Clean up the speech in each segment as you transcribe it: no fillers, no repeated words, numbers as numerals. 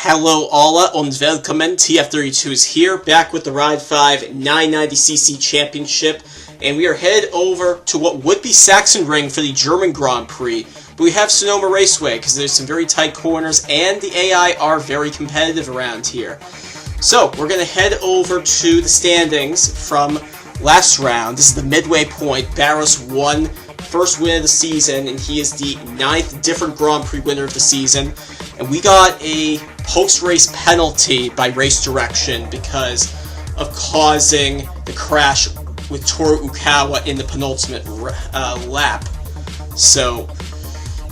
Hello alla und welcome. TF32 is here, back with the Ride 5 990cc Championship, and we are headed over to what would be Sachsenring for the German Grand Prix, but we have Sonoma Raceway because there's some very tight corners and the AI are very competitive around here. So we're going to head over to the standings from last round. This is the midway point. Barros won first win of the season, and he is the 9th different Grand Prix winner of the season. And we got a post-race penalty by Race Direction because of causing the crash with Toru Ukawa in the penultimate lap. So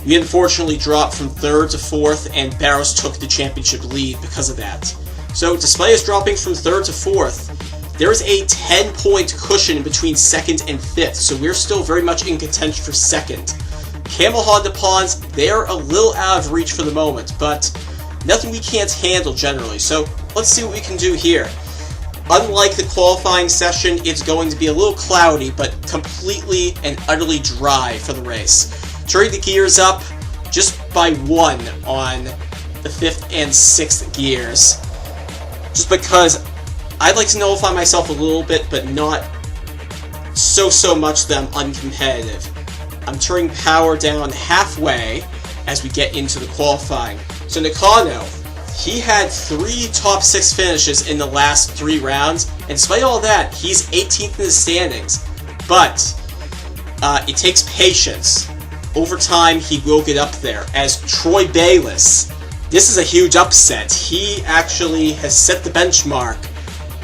we unfortunately dropped from 3rd to 4th, and Barros took the championship lead because of that. So despite us dropping from 3rd to 4th, there is a 10-point cushion between 2nd and 5th, so we're still very much in contention for 2nd. Camel Honda Ponds, they're a little out of reach for the moment, but nothing we can't handle generally, so let's see what we can do here. Unlike the qualifying session, it's going to be a little cloudy, but completely and utterly dry for the race. Turning the gears up just by 1 on the 5th and 6th gears, just because I'd like to nullify myself a little bit, but not so much that I'm uncompetitive. I'm turning power down halfway as we get into the qualifying. So Nakano, he had 3 top 6 finishes in the last 3 rounds, and despite all that, he's 18th in the standings. But it takes patience. Over time, he will get up there. As Troy Bayliss, this is a huge upset. He actually has set the benchmark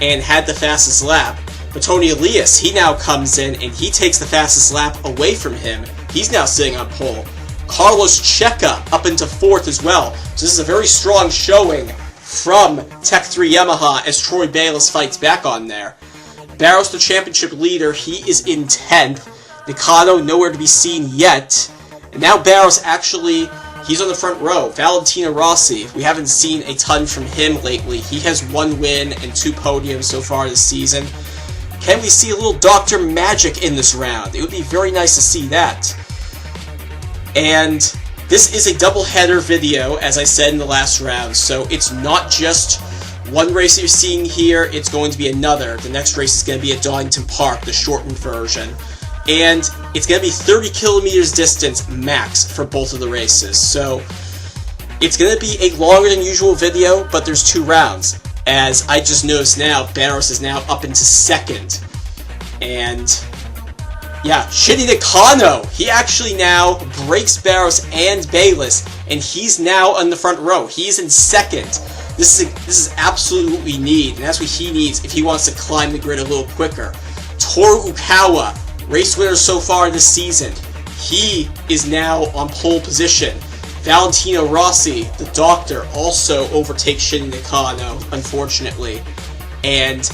and had the fastest lap. But Tony Elias, he now comes in and he takes the fastest lap away from him. He's now sitting on pole. Carlos Checa up into 4th as well. So this is a very strong showing from Tech 3 Yamaha as Troy Bayliss fights back on there. Barros, the championship leader, he is in 10th. Nakano nowhere to be seen yet. And now Barros actually, he's on the front row. Valentino Rossi, we haven't seen a ton from him lately. He has 1 win and 2 podiums so far this season. Can we see a little Dr. Magic in this round? It would be very nice to see that. And this is a double-header video, as I said in the last round, so it's not just one race that you're seeing here, it's going to be another. The next race is going to be at Donington Park, the shortened version. And it's going to be 30 kilometers distance max for both of the races. So it's going to be a longer than usual video, but there's 2 rounds. As I just noticed now, Barros is now up into 2nd. And yeah, Shinny Nakano, he actually now breaks Barros and Bayliss, and he's now on the front row. He's in 2nd. This is absolutely what we need, and that's what he needs if he wants to climb the grid a little quicker. Toru Ukawa, race winner so far this season, he is now on pole position. Valentino Rossi, the doctor, also overtakes Shinny Nakano, unfortunately. And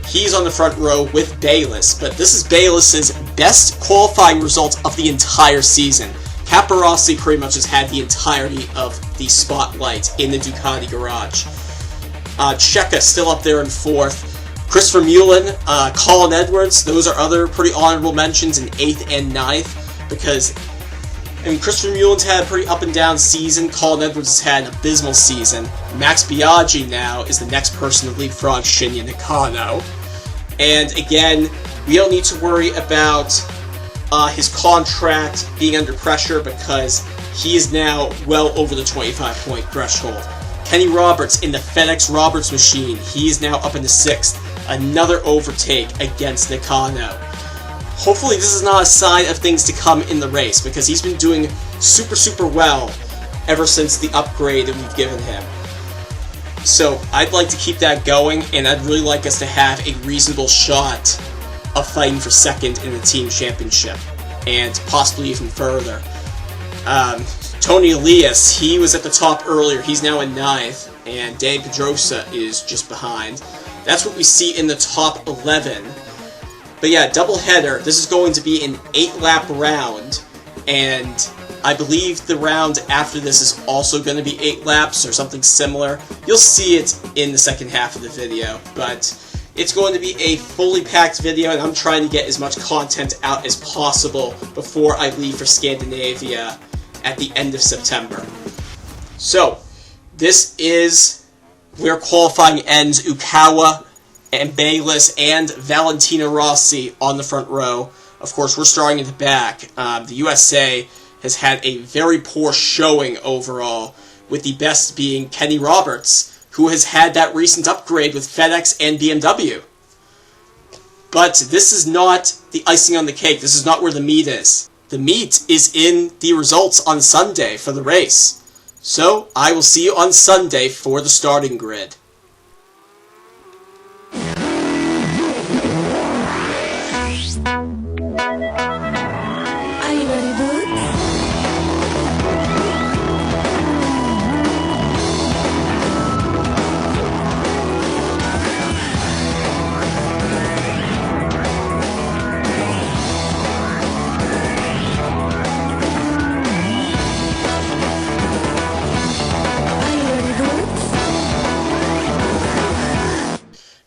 he's on the front row with Bayliss, but this is Bayliss's best qualifying result of the entire season. Caparossi pretty much has had the entirety of the spotlight in the Ducati garage. Checa still up there in 4th. Christopher Mullen, Colin Edwards, those are other pretty honorable mentions in 8th and 9th, because Christopher Mullen's had a pretty up and down season. Colin Edwards has had an abysmal season. Max Biaggi now is the next person to leapfrog Shinya Nakano. And again, we don't need to worry about his contract being under pressure because he is now well over the 25-point threshold. Kenny Roberts in the FedEx Roberts machine, he is now up into 6th. Another overtake against Nakano. Hopefully this is not a sign of things to come in the race, because he's been doing super well ever since the upgrade that we've given him. So I'd like to keep that going, and I'd really like us to have a reasonable shot of fighting for 2nd in the team championship, and possibly even further. Tony Elias, he was at the top earlier, he's now in 9th, and Dan Pedrosa is just behind. That's what we see in the top 11. But yeah, doubleheader, this is going to be an 8-lap round, and I believe the round after this is also going to be 8 laps or something similar. You'll see it in the second half of the video, but it's going to be a fully packed video, and I'm trying to get as much content out as possible before I leave for Scandinavia at the end of September. So, This is where qualifying ends. Ukawa and Bayliss and Valentino Rossi on the front row. Of course, we're starting at the back. The USA has had a very poor showing overall, with the best being Kenny Roberts, who has had that recent upgrade with FedEx and BMW. But this is not the icing on the cake. This is not where the meat is. The meat is in the results on Sunday for the race. So, I will see you on Sunday for the starting grid. Are you ready, Boots?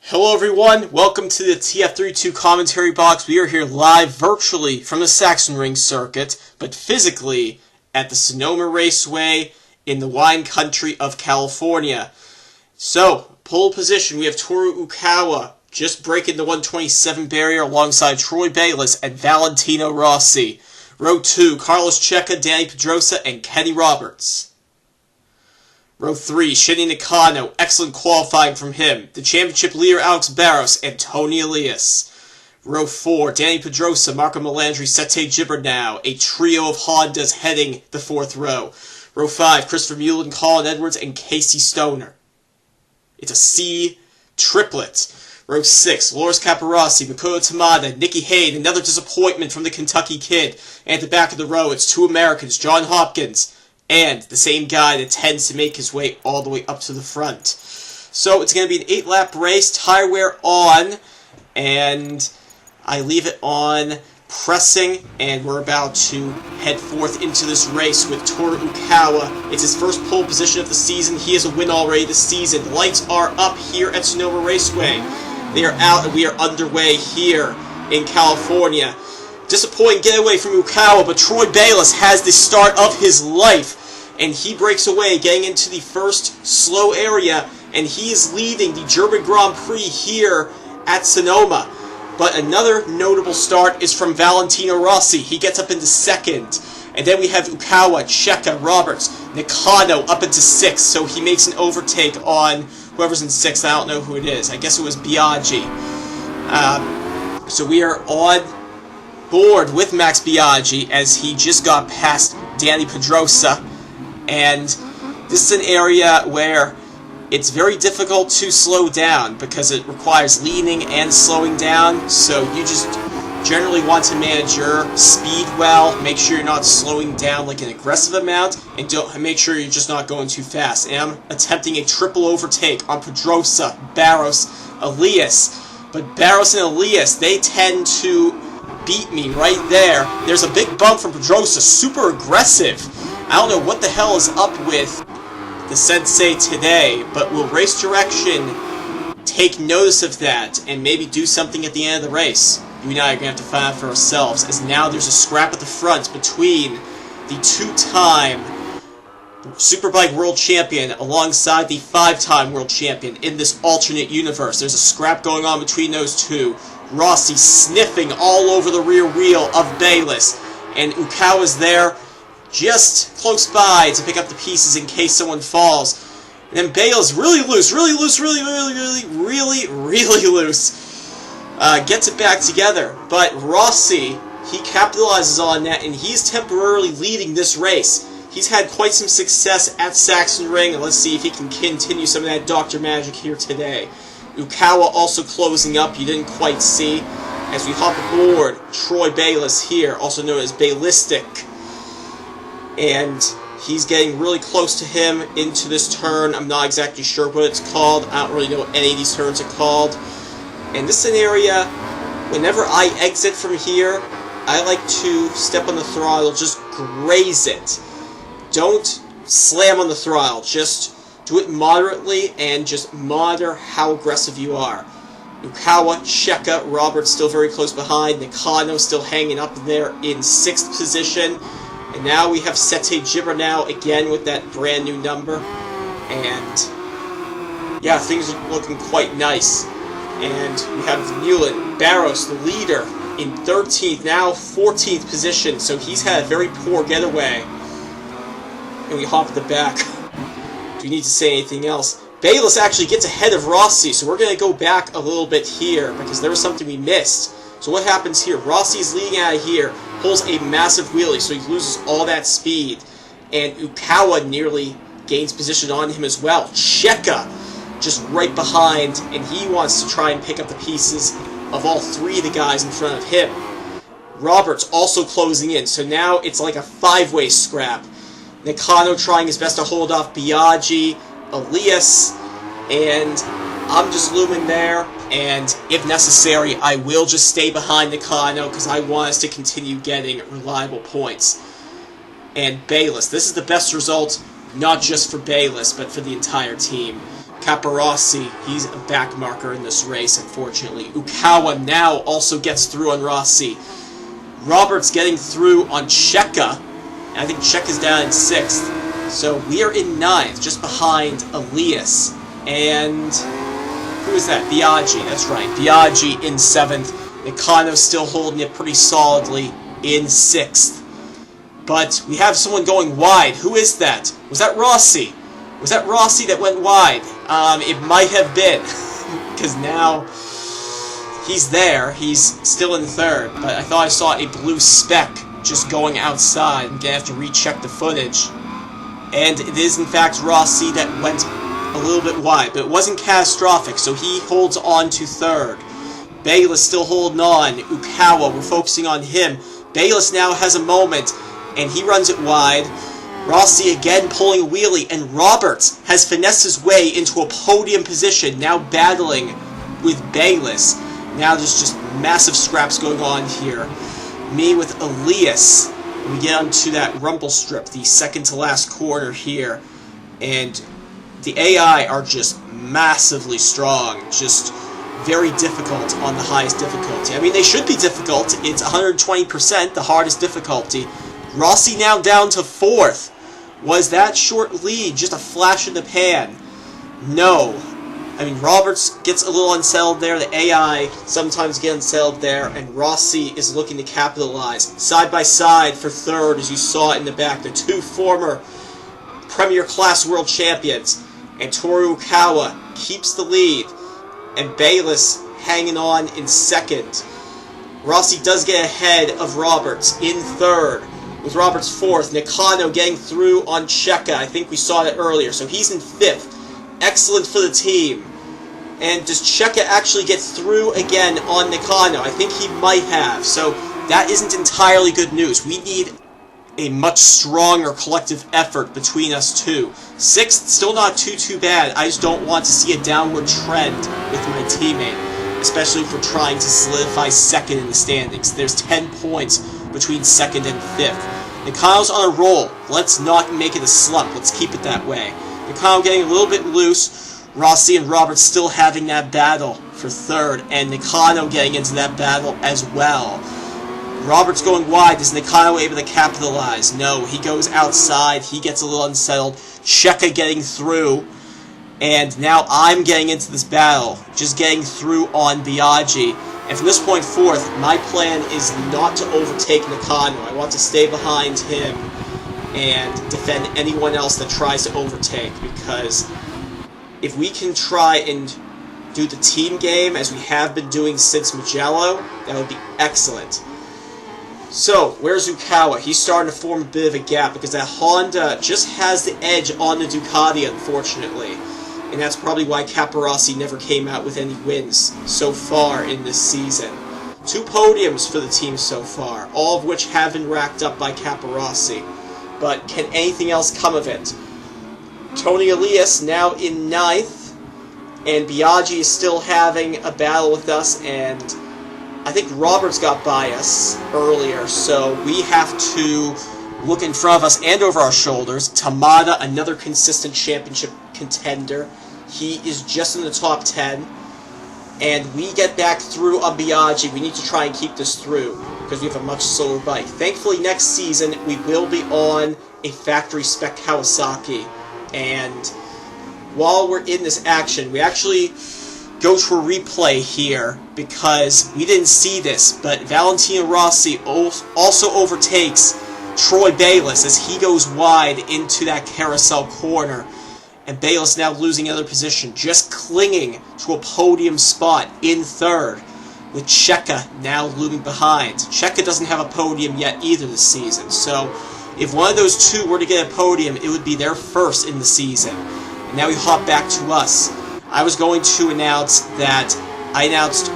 Hello everyone, welcome to the TF32 commentary box. We are here live virtually from the Sachsenring circuit, but physically at the Sonoma Raceway in the wine country of California. So, pole position, we have Toru Ukawa just breaking the 127 barrier alongside Troy Bayliss and Valentino Rossi. Row 2, Carlos Checa, Danny Pedrosa, and Kenny Roberts. Row 3, Shinny Nakano, excellent qualifying from him. The championship leader, Alex Barros, and Tony Elias. Row 4, Danny Pedrosa, Marco Melandri, Sete Gibernau, a trio of Hondas heading the 4th row. Row 5, Christopher Mullen, Colin Edwards, and Casey Stoner. It's a C triplet. Row 6, Loris Capirossi, Makoto Tamada, Nicky Hayden, another disappointment from the Kentucky kid. And at the back of the row, it's two Americans, John Hopkins, and the same guy that tends to make his way all the way up to the front. So it's going to be an 8-lap race, tire wear on, and I leave it on pressing, and we're about to head forth into this race with Toru Ukawa. It's his first pole position of the season. He has a win already this season. The lights are up here at Sonoma Raceway. They are out, and we are underway here in California. Disappointing getaway from Ukawa, but Troy Bayliss has the start of his life, and he breaks away, getting into the first slow area, and he is leading the German Grand Prix here at Sonoma. But another notable start is from Valentino Rossi. He gets up into second, and then we have Ukawa, Checa, Roberts, Nakano up into 6th, so he makes an overtake on whoever's in 6th. I don't know who it is. I guess it was Biaggi. So we are on board with Max Biaggi as he just got past Danny Pedrosa, and this is an area where it's very difficult to slow down because it requires leaning and slowing down, so you just generally want to manage your speed well, make sure you're not slowing down like an aggressive amount, and don't make sure you're just not going too fast. And I'm attempting a triple overtake on Pedrosa, Barros, Elias, but Barros and Elias, they tend to beat me right there. There's a big bump from Pedrosa, super aggressive. I don't know what the hell is up with the sensei today, but will Race Direction take notice of that and maybe do something at the end of the race? You and I are going to have to find out for ourselves, as now there's a scrap at the front between the two-time Superbike World Champion alongside the 5-time World Champion in this alternate universe. There's a scrap going on between those two. Rossi sniffing all over the rear wheel of Bayliss, and Ukawa's there just close by to pick up the pieces in case someone falls. And then Bayliss really loose, really loose, really loose. Gets it back together, but Rossi, he capitalizes on that, and he's temporarily leading this race. He's had quite some success at Sachsenring, and let's see if he can continue some of that Dr. Magic here today. Ukawa also closing up, you didn't quite see, as we hop aboard Troy Bayliss here, also known as Baylistic. And he's getting really close to him into this turn. I'm not exactly sure what it's called. I don't really know what any of these turns are called. And this is an area, whenever I exit from here, I like to step on the throttle, just graze it. Don't slam on the throttle, just do it moderately and just monitor how aggressive you are. Ukawa, Checa, Roberts still very close behind, Nakano still hanging up there in 6th position. And now we have Sete Gibernau again with that brand new number. And yeah, things are looking quite nice. And we have Newland Barros, the leader, in 13th, now 14th position, so he's had a very poor getaway. And we hop at the back. Do we need to say anything else? Bayless actually gets ahead of Rossi, so we're going to go back a little bit here, because there was something we missed. So what happens here? Rossi's leading out of here, pulls a massive wheelie, so he loses all that speed. And Ukawa nearly gains position on him as well. Cheka just right behind, and he wants to try and pick up the pieces of all three of the guys in front of him. Roberts also closing in, so now it's like a five-way scrap. Nakano trying his best to hold off Biaggi, Elias, and I'm just looming there, and if necessary, I will just stay behind Nakano because I want us to continue getting reliable points. And Bayless, this is the best result, not just for Bayless, but for the entire team. Caparossi, he's a back marker in this race, unfortunately. Ukawa now also gets through on Rossi. Roberts getting through on Cheka. And I think Cheka's down in 6th. So we are in 9th, just behind Elias. And who is that? Biaggi, that's right. Biaggi in 7th. Nakano still holding it pretty solidly in 6th. But we have someone going wide. Who is that? Was that Rossi? Was that Rossi that went wide? It might have been, because now he's there. He's still in 3rd, but I thought I saw a blue speck just going outside. I'm going to have to recheck the footage. And it is, in fact, Rossi that went a little bit wide, but it wasn't catastrophic, so he holds on to 3rd. Bayless still holding on. Ukawa, we're focusing on him. Bayless now has a moment, and he runs it wide. Rossi again pulling a wheelie, and Roberts has finessed his way into a podium position, now battling with Bayless. Now there's just massive scraps going on here. Me with Elias. We get onto that rumble strip, the second to last corner here, and the AI are just massively strong, just very difficult on the highest difficulty. I mean, they should be difficult. It's 120%, the hardest difficulty. Rossi now down to 4th. Was that short lead just a flash in the pan? No. I mean, Roberts gets a little unsettled there. The AI sometimes get unsettled there. And Rossi is looking to capitalize. Side by side for 3rd, as you saw in the back. The two former Premier Class World Champions. And Toru Ukawa keeps the lead. And Bayless hanging on in 2nd. Rossi does get ahead of Roberts in 3rd. With Roberts 4th, Nakano getting through on Cheka. I think we saw that earlier. So he's in 5th. Excellent for the team. And does Cheka actually get through again on Nakano? I think he might have. So that isn't entirely good news. We need a much stronger collective effort between us two. 6th, still not too bad. I just don't want to see a downward trend with my teammate, especially if we're trying to solidify 2nd in the standings. There's 10 points between 2nd and 5th. Nakano's on a roll. Let's not make it a slump. Let's keep it that way. Nakano getting a little bit loose. Rossi and Roberts still having that battle for 3rd, and Nakano getting into that battle as well. Roberts going wide. Is Nakano able to capitalize? No, he goes outside. He gets a little unsettled. Cheka getting through. And now I'm getting into this battle. Just getting through on Biaggi. And from this point forth, my plan is not to overtake Nakano. I want to stay behind him and defend anyone else that tries to overtake, because if we can try and do the team game as we have been doing since Mugello, that would be excellent. So, where's Ukawa? He's starting to form a bit of a gap because that Honda just has the edge on the Ducati, unfortunately. And that's probably why Caparossi never came out with any wins so far in this season. 2 podiums for the team so far, all of which have been racked up by Caparossi. But can anything else come of it? Tony Elias now in 9th, and Biaggi is still having a battle with us, and I think Roberts got by us earlier, so we have to look in front of us and over our shoulders. Tamada, another consistent championship contender. He is just in the top 10. And we get back through on Biaggi. We need to try and keep this through because we have a much slower bike. Thankfully, next season, we will be on a factory spec Kawasaki. And while we're in this action, we actually go to a replay here because we didn't see this, but Valentino Rossi also overtakes Troy Bayliss as he goes wide into that carousel corner. And Bayliss now losing another position, just clinging to a podium spot in third, with Checa now looming behind. Checa doesn't have a podium yet either this season, so if one of those two were to get a podium, it would be their first in the season. And now we hop back to us. I was going to announce that I announced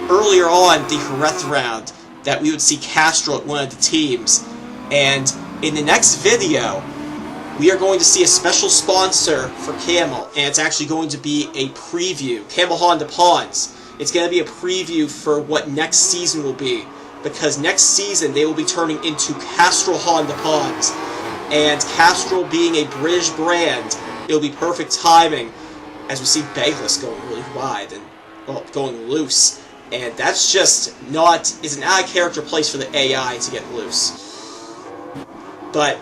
earlier on the Jerez round that we would see Castro at one of the teams. And in the next video, we are going to see a special sponsor for Camel, and it's actually going to be a preview. Camel Honda Pawns. It's going to be a preview for what next season will be, because next season they will be turning into Castrol Honda Pawns. And Castrol being a British brand, it will be perfect timing as we see Bayliss going really wide and, well, going loose. And that's just not, is an out of character place for the AI to get loose. But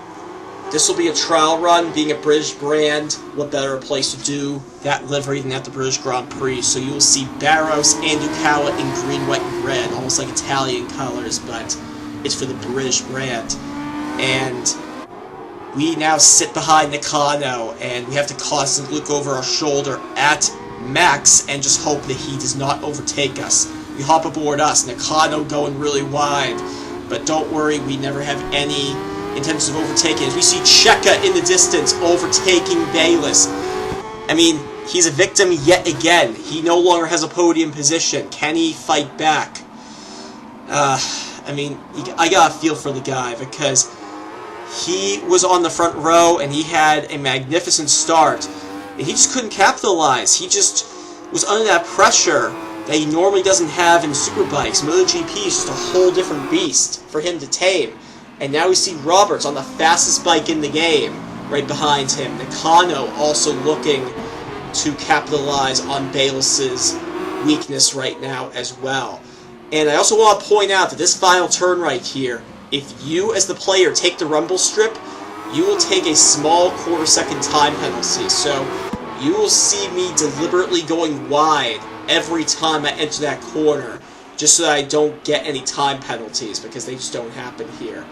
this will be a trial run, being a British brand. What better place to do that livery than at the British Grand Prix? So you will see Barros and Ducala in green, white, and red, almost like Italian colors, but it's for the British brand. And we now sit behind Nakano, and we have to constantly look over our shoulder at Max and just hope that he does not overtake us. We hop aboard us, Nakano going really wide, but don't worry, we never have any intentions of overtaking. As we see Checa in the distance overtaking Bayliss. I mean, he's a victim yet again. He no longer has a podium position. Can he fight back? I mean, I got a feel for the guy because he was on the front row and he had a magnificent start, and he just couldn't capitalize. He just was under that pressure that he normally doesn't have in superbikes. MotoGP is just a whole different beast for him to tame. And now we see Roberts on the fastest bike in the game right behind him. Nakano also looking to capitalize on Bayliss's weakness right now as well. And I also want to point out that this final turn right here, if you as the player take the rumble strip, you will take a small quarter-second time penalty. So you will see me deliberately going wide every time I enter that corner, just so that I don't get any time penalties, because they just don't happen here.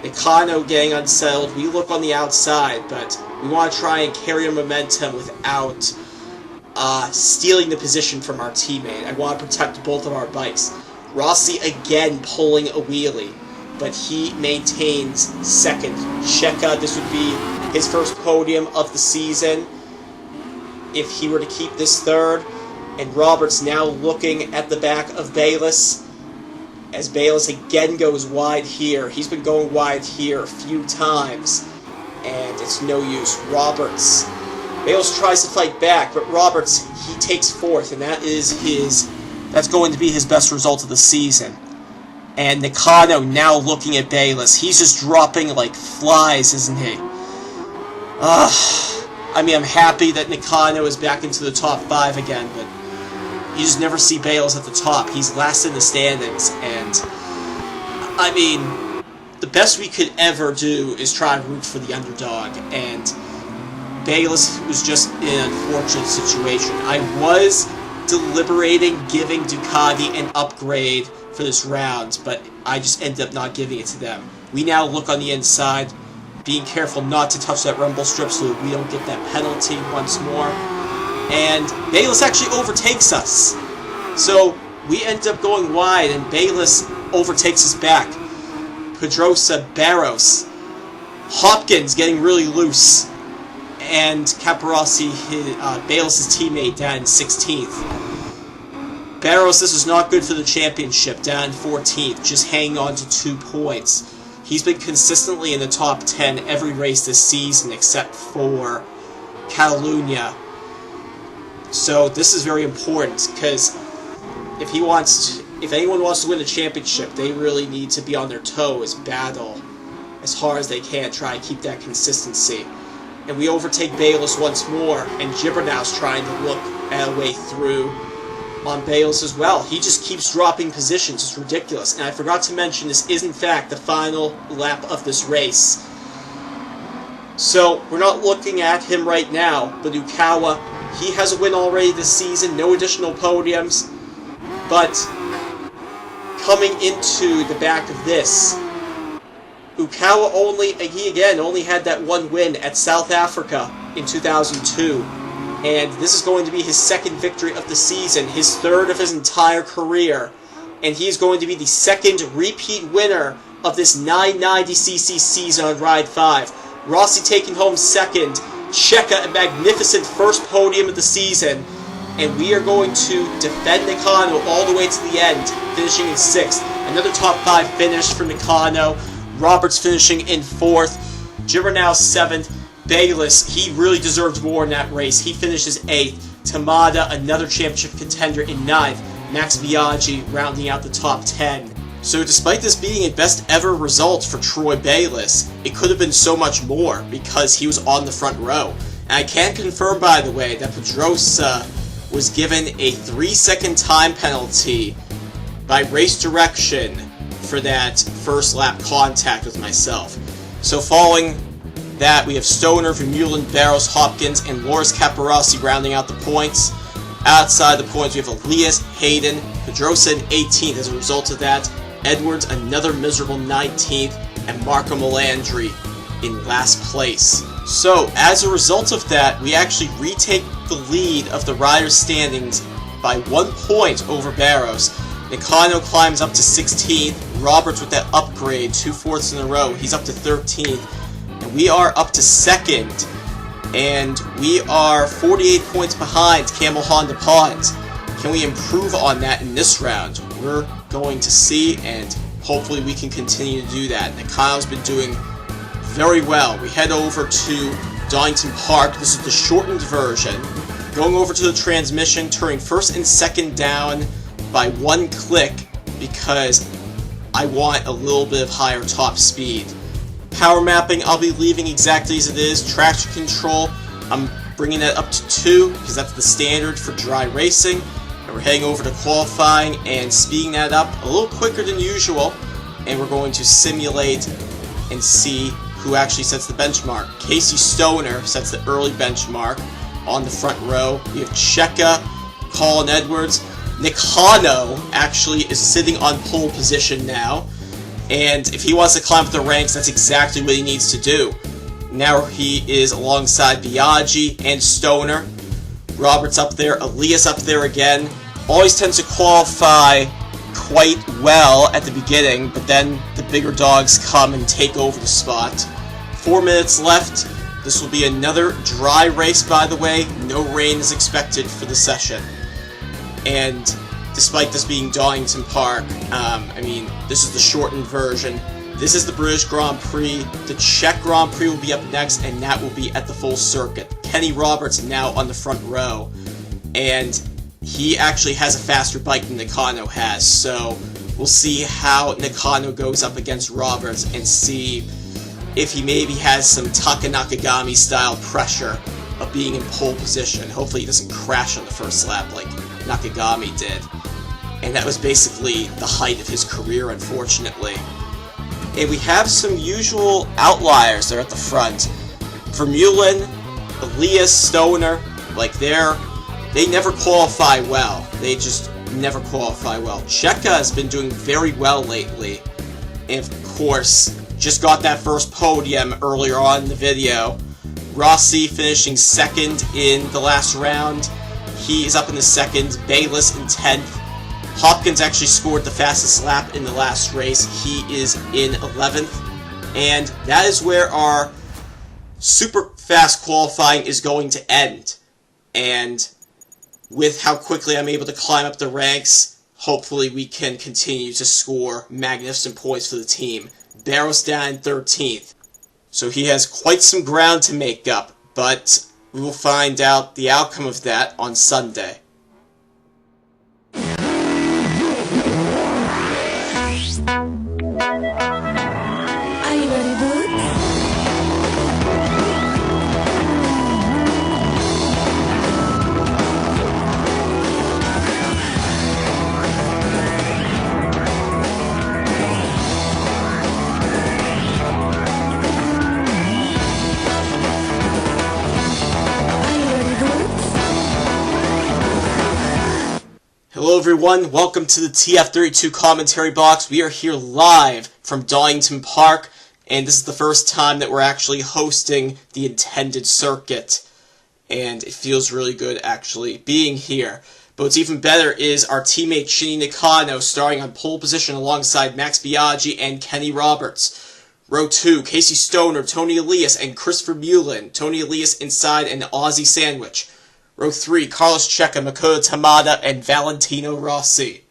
Nakano getting unsettled. We look on the outside, but we want to try and carry our momentum without stealing the position from our teammate. I want to protect both of our bikes. Rossi again pulling a wheelie, but he maintains second. Checa, this would be his first podium of the season if he were to keep this third. And Roberts now looking at the back of Bayliss, as Bayliss again goes wide here. He's been going wide here a few times, and it's no use. Bayliss tries to fight back, but Roberts, he takes fourth, and that's going to be his best result of the season. And Nakano now looking at Bayliss. He's just dropping like flies, isn't he? I mean, I'm happy that Nakano is back into the top 5 again, but you just never see Bayliss at the top. He's last in the standings, and I mean, the best we could ever do is try and root for the underdog, and Bayliss was just in an unfortunate situation. I was deliberating giving Ducati an upgrade for this round, but I just ended up not giving it to them. We now look on the inside, being careful not to touch that rumble strip so that we don't get that penalty once more. And Bayliss actually overtakes us. So we end up going wide, and Bayliss overtakes us back. Pedrosa, Barros, Hopkins getting really loose, and Caparossi, Bayliss' teammate, down in 16th. Barros, this is not good for the championship, down in 14th, just hanging on to 2 points. He's been consistently in the top 10 every race this season except for Catalunya. So this is very important, because if anyone wants to win the championship, they really need to be on their toes, battle as hard as they can, try and keep that consistency. And we overtake Bayliss once more, and Gibbernau's trying to look at a way through on Bayliss as well. He just keeps dropping positions. It's ridiculous. And I forgot to mention, this is in fact the final lap of this race. So we're not looking at him right now, but Ukawa, he has a win already this season, no additional podiums, but coming into the back of this, Ukawa only had that one win at South Africa in 2002, and this is going to be his second victory of the season, his third of his entire career, and he's going to be the second repeat winner of this 990cc season on Ride 5. Rossi taking home second, Checa a magnificent first podium of the season, and we are going to defend Nakano all the way to the end, finishing in 6th. Another top 5 finish for Nakano, Roberts finishing in 4th, Gibernau 7th, Bayless, he really deserved more in that race, he finishes 8th, Tamada, another championship contender, in 9th, Max Biaggi rounding out the top 10. So despite this being a best ever result for Troy Bayless, it could have been so much more because he was on the front row. And I can confirm, by the way, that Pedrosa was given a 3-second time penalty by race direction for that first lap contact with myself. So following that, we have Stoner, Vermeulen, Barros, Hopkins, and Loris Capirossi rounding out the points. Outside the points, we have Elias, Hayden, Pedrosa in 18th as a result of that, Edwards another miserable 19th, and Marco Melandri in last place. So, as a result of that, we actually retake the lead of the riders' standings by 1 point over Barros. Nakano climbs up to 16th, Roberts with that upgrade, 2 fourths in a row, he's up to 13th, and we are up to 2nd, and we are 48 points behind Camel Honda Ponds. Can we improve on that in this round? We're going to see, and hopefully we can continue to do that. Nakano's been doing very well. We head over to Donington Park. This is the shortened version. Going over to the transmission, turning first and second down by 1 click because I want a little bit of higher top speed. Power mapping, I'll be leaving exactly as it is. Traction control, I'm bringing that up to 2 because that's the standard for dry racing. And we're heading over to qualifying and speeding that up a little quicker than usual. And we're going to simulate and see who actually sets the benchmark. Casey Stoner sets the early benchmark on the front row. We have Checa, Colin Edwards. Nakano actually is sitting on pole position now. And if he wants to climb up the ranks, that's exactly what he needs to do. Now he is alongside Biaggi and Stoner. Roberts up there, Elias up there again. Always tends to qualify quite well at the beginning, but then the bigger dogs come and take over the spot. 4 minutes left. This will be another dry race, by the way. No rain is expected for the session. And despite this being Donington Park, this is the shortened version. This is the British Grand Prix. The Czech Grand Prix will be up next, and that will be at the full circuit. Kenny Roberts now on the front row, and he actually has a faster bike than Nakano has, so we'll see how Nakano goes up against Roberts and see if he maybe has some Taka Nakagami style pressure of being in pole position. Hopefully he doesn't crash on the first lap like Nakagami did. And that was basically the height of his career, unfortunately. And we have some usual outliers there at the front. Vermeulen, Elias, Stoner, they never qualify well. They just never qualify well. Checa has been doing very well lately. And of course, just got that first podium earlier on in the video. Rossi finishing 2nd in the last round. He is up in the 2nd. Bayless in 10th. Hopkins actually scored the fastest lap in the last race. He is in 11th. And that is where our super fast qualifying is going to end. And with how quickly I'm able to climb up the ranks, hopefully we can continue to score magnificent points for the team. Barros down in 13th. So he has quite some ground to make up, but we will find out the outcome of that on Sunday. Are you ready, Boots? Hello everyone, welcome to the TF32 commentary box. We are here live from Donington Park, and this is the first time that we're actually hosting the intended circuit. And it feels really good actually being here. But what's even better is our teammate Shinny Nakano starting on pole position alongside Max Biaggi and Kenny Roberts. Row 2, Casey Stoner, Tony Elias, and Christopher Mulin. Tony Elias inside an Aussie sandwich. Row 3, Carlos Checa, Makoto Tamada, and Valentino Rossi.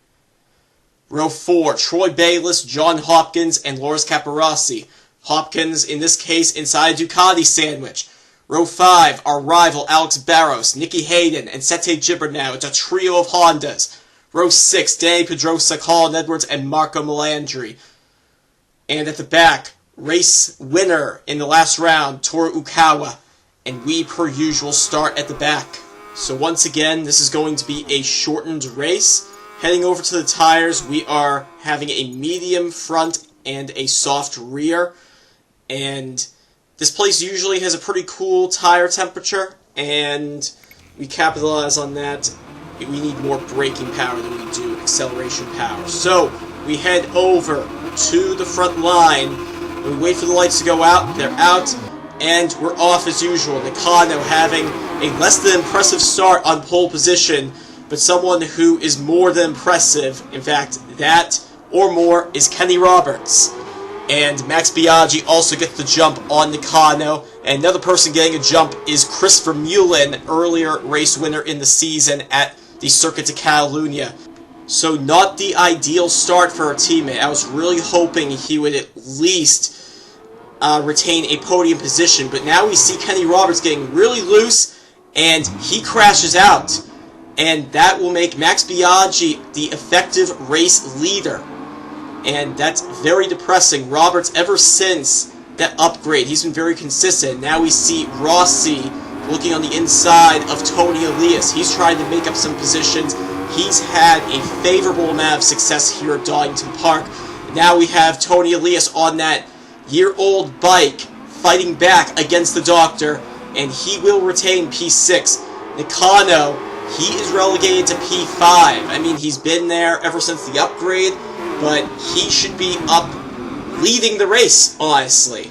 Row 4, Troy Bayliss, John Hopkins, and Loris Capirossi. Hopkins, in this case, inside a Ducati sandwich. Row 5, our rival Alex Barros, Nicky Hayden, and Sete Gibernau. It's a trio of Hondas. Row 6, Danny Pedrosa, Colin Edwards, and Marco Melandri. And at the back, race winner in the last round, Toru Ukawa. And we, per usual, start at the back. So once again, this is going to be a shortened race. Heading over to the tires, we are having a medium front and a soft rear. And this place usually has a pretty cool tire temperature, and we capitalize on that. We need more braking power than we do acceleration power. So we head over to the front line, and we wait for the lights to go out. They're out, and we're off as usual. Nakano having a less than impressive start on pole position, but someone who is more than impressive, in fact, that or more, is Kenny Roberts. And Max Biaggi also gets the jump on Nakano, and another person getting a jump is Christopher Mulin, earlier race winner in the season at the Circuit de Catalunya. So not the ideal start for our teammate. I was really hoping he would at least retain a podium position, but now we see Kenny Roberts getting really loose, and he crashes out. And that will make Max Biaggi the effective race leader. And that's very depressing. Roberts, ever since that upgrade, he's been very consistent. Now we see Rossi looking on the inside of Tony Elias. He's trying to make up some positions. He's had a favorable amount of success here at Donington Park. Now we have Tony Elias on that year-old bike fighting back against the Doctor, and he will retain P6. Nakano, he is relegated to P5. I mean, he's been there ever since the upgrade, but he should be up leading the race, honestly.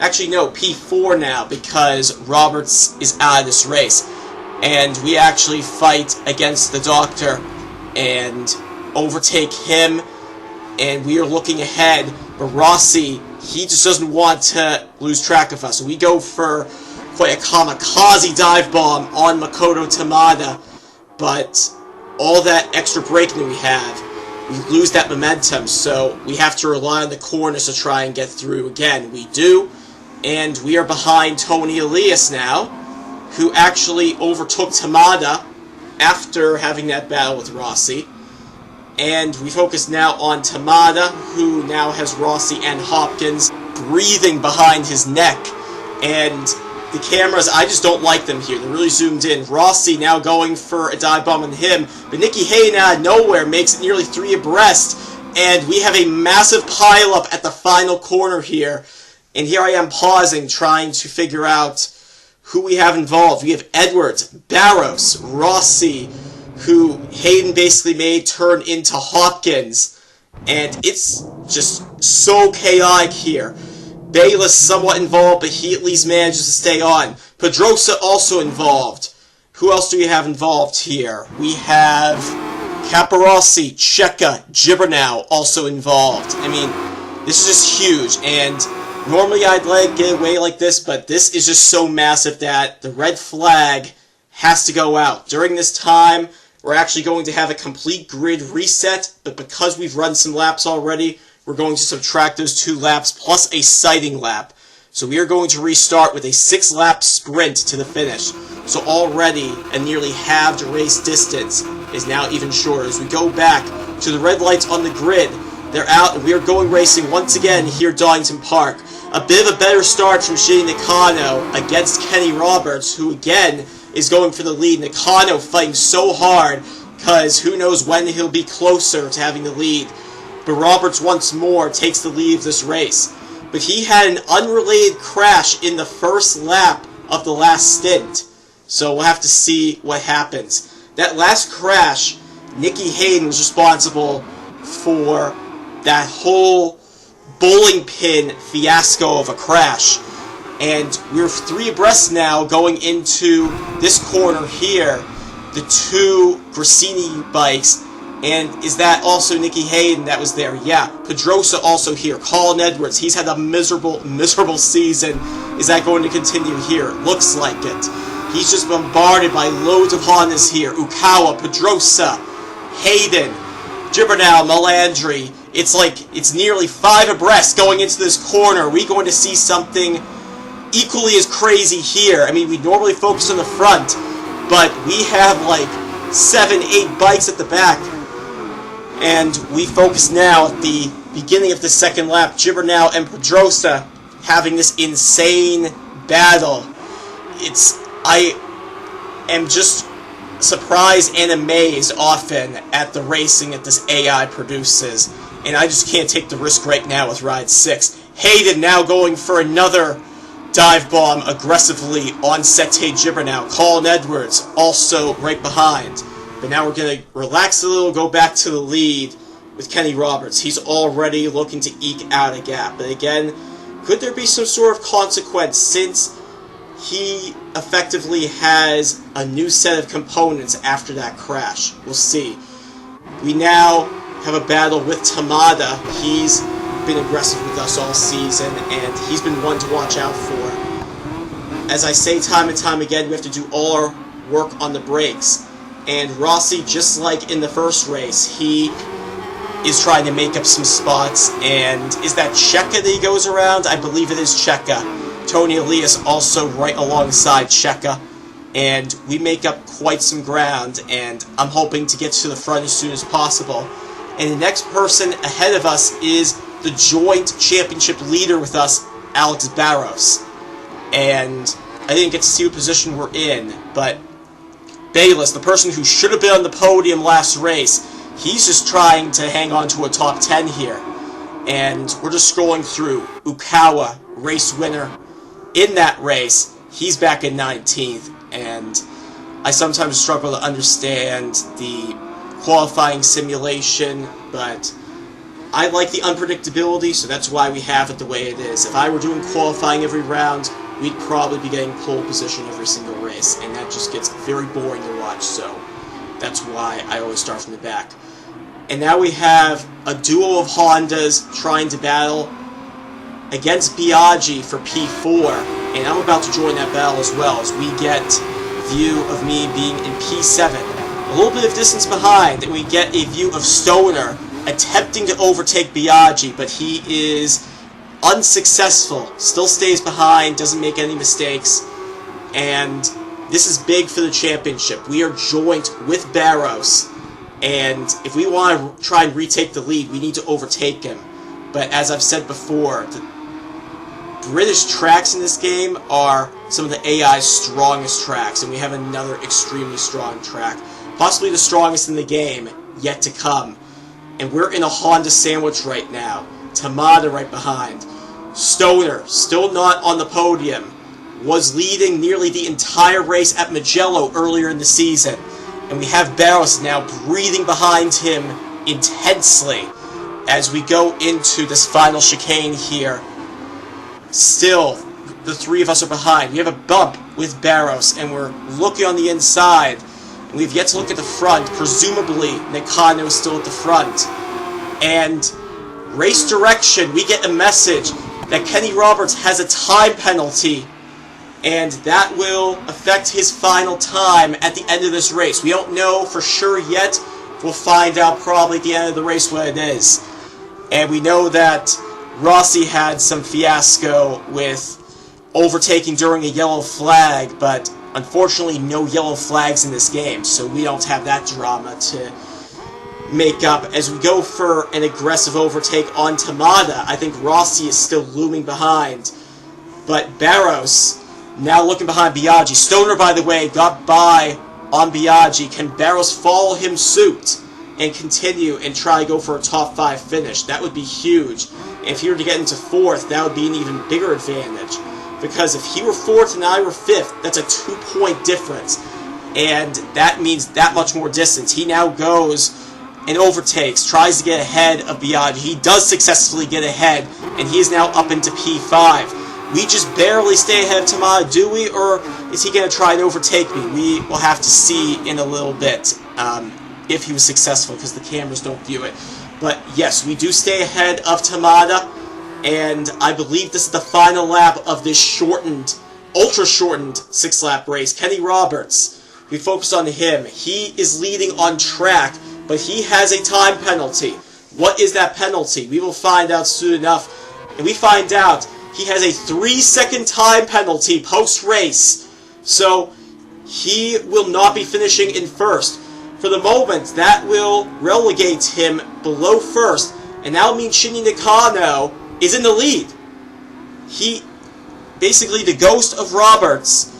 Actually, no, P4 now, because Roberts is out of this race. And we actually fight against the Doctor and overtake him, and we are looking ahead, but Rossi, he just doesn't want to lose track of us. So we go for quite a kamikaze dive bomb on Makoto Tamada, but all that extra braking that we have, we lose that momentum, so we have to rely on the corners to try and get through again. We do, and we are behind Tony Elias now, who actually overtook Tamada after having that battle with Rossi. And we focus now on Tamada, who now has Rossi and Hopkins breathing behind his neck. And the cameras, I just don't like them here. They're really zoomed in. Rossi now going for a dive bomb on him, but Nicky Hayden out of nowhere makes it nearly 3 abreast, and we have a massive pileup at the final corner here. And here I am pausing, trying to figure out who we have involved. We have Edwards, Barros, Rossi, who Hayden basically made turn into Hopkins, and it's just so chaotic here. Bayliss somewhat involved, but he at least manages to stay on. Pedrosa also involved. Who else do we have involved here? We have Capirossi, Checa, Gibernau also involved. I mean, this is just huge, and normally I'd let it get away like this, but this is just so massive that the red flag has to go out. During this time, we're actually going to have a complete grid reset, but because we've run some laps already, we're going to subtract those 2 laps plus a sighting lap. So we are going to restart with a 6-lap sprint to the finish. So already a nearly halved race distance is now even shorter. As we go back to the red lights on the grid, they're out and we are going racing once again here at Donington Park. A bit of a better start from Shinny Nakano against Kenny Roberts, who again is going for the lead. Nakano fighting so hard because who knows when he'll be closer to having the lead. But Roberts once more takes the lead of this race. But he had an unrelated crash in the first lap of the last stint. So we'll have to see what happens. That last crash Nicky Hayden was responsible for that whole bowling pin fiasco of a crash. And we're 3 abreast now going into this corner here. The 2 Grassini bikes. And is that also Nicky Hayden that was there? Yeah. Pedrosa also here. Colin Edwards, he's had a miserable season. Is that going to continue here? Looks like it. He's just bombarded by loads of Hondas here. Ukawa, Pedrosa, Hayden, Gibernau, Melandri. It's nearly 5 abreast going into this corner. Are we going to see something equally as crazy here? I mean, we normally focus on the front, but we have like 7, 8 bikes at the back. And we focus now at the beginning of the second lap. Gibernau and Pedrosa having this insane battle. I am just surprised and amazed often at the racing that this AI produces. And I just can't take the risk right now with Ride 6. Hayden now going for another dive bomb aggressively on Sete Gibernau. Colin Edwards also right behind. But now we're going to relax a little, go back to the lead with Kenny Roberts. He's already looking to eke out a gap. But again, could there be some sort of consequence since he effectively has a new set of components after that crash? We'll see. We now have a battle with Tamada. He's been aggressive with us all season, and he's been one to watch out for. As I say time and time again, we have to do all our work on the brakes. And Rossi, just like in the first race, he is trying to make up some spots. And is that Cheka that he goes around? I believe it is Cheka. Tony Elias also right alongside Cheka. And we make up quite some ground, and I'm hoping to get to the front as soon as possible. And the next person ahead of us is the joint championship leader with us, Alex Barros. And I didn't get to see what position we're in, but Bayless, the person who should have been on the podium last race, he's just trying to hang on to a top 10 here. And we're just scrolling through. Ukawa, race winner in that race, he's back in 19th. And I sometimes struggle to understand the qualifying simulation, but I like the unpredictability, so that's why we have it the way it is. If I were doing qualifying every round, we'd probably be getting pole position every single race, and that just gets very boring to watch, so that's why I always start from the back. And now we have a duo of Hondas trying to battle against Biaggi for P4, and I'm about to join that battle as well, as we get view of me being in P7. A little bit of distance behind, and we get a view of Stoner attempting to overtake Biaggi, but he is unsuccessful, still stays behind, doesn't make any mistakes, and this is big for the championship. We are joint with Barros, and if we want to try and retake the lead, we need to overtake him. But as I've said before, the British tracks in this game are some of the AI's strongest tracks, and we have another extremely strong track, possibly the strongest in the game, yet to come. And we're in a Honda sandwich right now. Tamada right behind. Stoner, still not on the podium, was leading nearly the entire race at Mugello earlier in the season. And we have Barros now breathing behind him intensely as we go into this final chicane here. Still, the three of us are behind. We have a bump with Barros, and we're looking on the inside. And we've yet to look at the front. Presumably, Nakano is still at the front. And race direction, we get a message that Kenny Roberts has a time penalty, and that will affect his final time at the end of this race. We don't know for sure yet. We'll find out probably at the end of the race what it is. And we know that Rossi had some fiasco with overtaking during a yellow flag, but unfortunately no yellow flags in this game, so we don't have that drama to make up. As we go for an aggressive overtake on Tamada, I think Rossi is still looming behind, but Barros now looking behind Biaggi. Stoner, by the way, got by on Biaggi. Can Barros follow him suit and continue and try to go for a top 5 finish? That would be huge. If he were to get into 4th, that would be an even bigger advantage, because if he were 4th and I were 5th, that's a 2-point difference. and that means that much more distance. He now goes and overtakes, tries to get ahead of Biaggi. He does successfully get ahead, and he is now up into P5. We just barely stay ahead of Tamada, do we? Or is he going to try and overtake me? We will have to see in a little bit if he was successful, because the cameras don't view it. But yes, we do stay ahead of Tamada, and I believe this is the final lap of this shortened, ultra-shortened 6-lap race. Kenny Roberts, we focus on him. He is leading on track, but he has a time penalty. What is that penalty? We will find out soon enough. And we find out he has a 3-second time penalty post-race. So he will not be finishing in first. For the moment, that will relegate him below first, and that will mean Shinji Nakano is in the lead. He, basically the ghost of Roberts,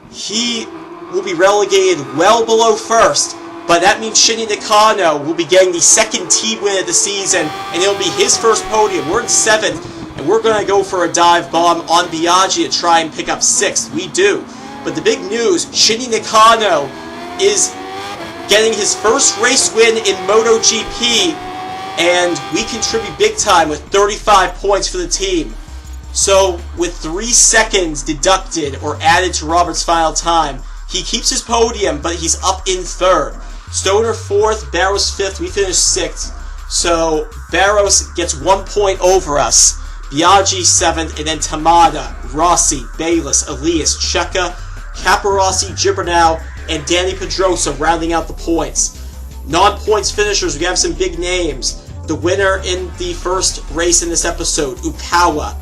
he will be relegated well below first, but that means Shinji Nakano will be getting the second team win of the season, and it'll be his first podium. We're in 7th, and we're going to go for a dive bomb on Biaggi to try and pick up 6th. We do. But the big news, Shinji Nakano is getting his first race win in MotoGP, and we contribute big time with 35 points for the team. So, with 3 seconds deducted or added to Roberts' final time, he keeps his podium, but he's up in 3rd. Stoner 4th, Barros 5th, we finished 6th. So, Barros gets 1 point over us. Biaggi 7th, and then Tamada, Rossi, Bayless, Elias, Checa, Caparossi, Gibernau, and Danny Pedrosa rounding out the points. Non-points finishers, we have some big names. The winner in the first race in this episode, Ukawa,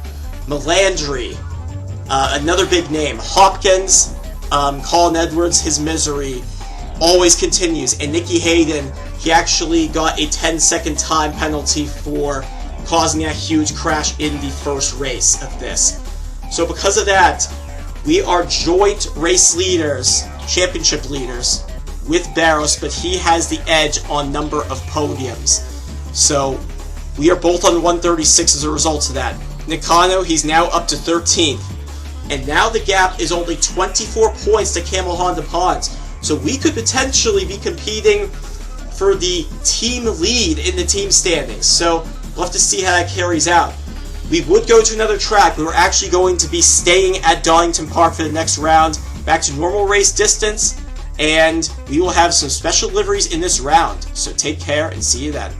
Melandri, another big name, Hopkins, Colin Edwards, his misery always continues. And Nicky Hayden, he actually got a 10-second time penalty for causing a huge crash in the first race of this. So because of that, we are joint race leaders, championship leaders, with Barros, but he has the edge on number of podiums. So we are both on 136 as a result of that. Nakano, he's now up to 13th. And now the gap is only 24 points to Camel Honda Ponds. So we could potentially be competing for the team lead in the team standings. So we'll have to see how that carries out. We would go to another track, but we're actually going to be staying at Donington Park for the next round, back to normal race distance, and we will have some special liveries in this round. So take care and see you then.